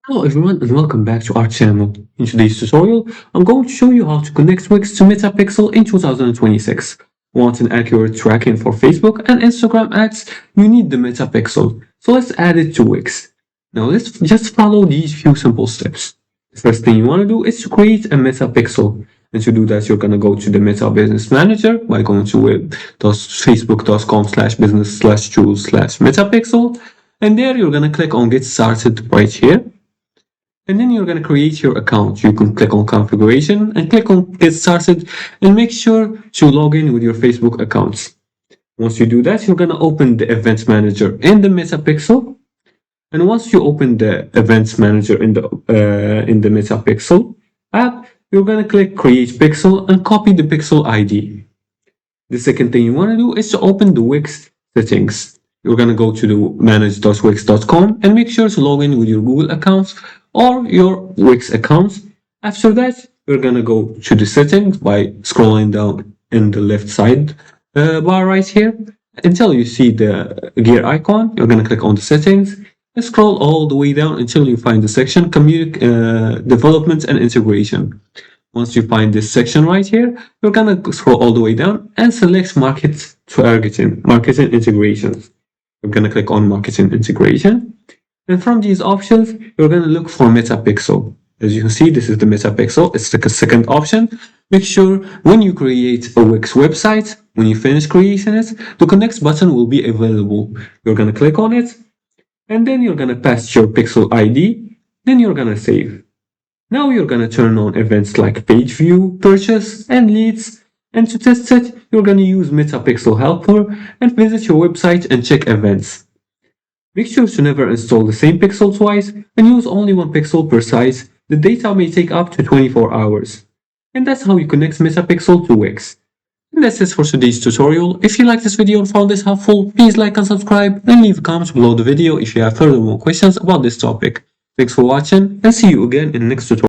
Hello everyone and welcome back to our channel. In today's tutorial, I'm going to show you how to connect Wix to Metapixel in 2026. Want an accurate tracking for Facebook and Instagram ads? You need the Metapixel. So let's add it to Wix. Now let's just follow these few simple steps. The first thing you want to do is to create a Metapixel. And to do that, you're going to go to the Meta Business Manager by going to facebook.com/business/tools/metapixel. And there you're going to click on Get Started right here. And then you're going to create your account. You can click on configuration and click on get started and make sure to log in with your Facebook accounts. Once you do that, you're going to open the events manager in the Metapixel. And once you open the events manager in the Metapixel app, you're going to click create pixel and copy the pixel ID. The second thing you want to do is to open the Wix settings. You're going to go to the manage.wix.com and make sure to log in with your Google accounts or your Wix accounts. After that, you're going to go to the settings by scrolling down in the left side bar right here until you see the gear icon. You're going to click on the settings and scroll all the way down until you find the section development and integration. Once you find this section right here, you're going to scroll all the way down and select marketing integrations. You're going to click on marketing integration. And from these options, you're going to look for Metapixel. As you can see, this is the Metapixel. It's the second option. Make sure when you create a Wix website, when you finish creating it, the connect button will be available. You're going to click on it, and then you're going to paste your pixel ID. Then you're going to save. Now you're going to turn on events like page view, purchase, and leads. And to test it, you're going to use Metapixel Helper and visit your website and check events. Make sure to never install the same pixel twice and use only one pixel per size. The data may take up to 24 hours. And that's how you connect Metapixel to Wix. And that's it for today's tutorial. If you liked this video and found this helpful, please like and subscribe and leave a comment below the video if you have further more questions about this topic. Thanks for watching and see you again in the next tutorial.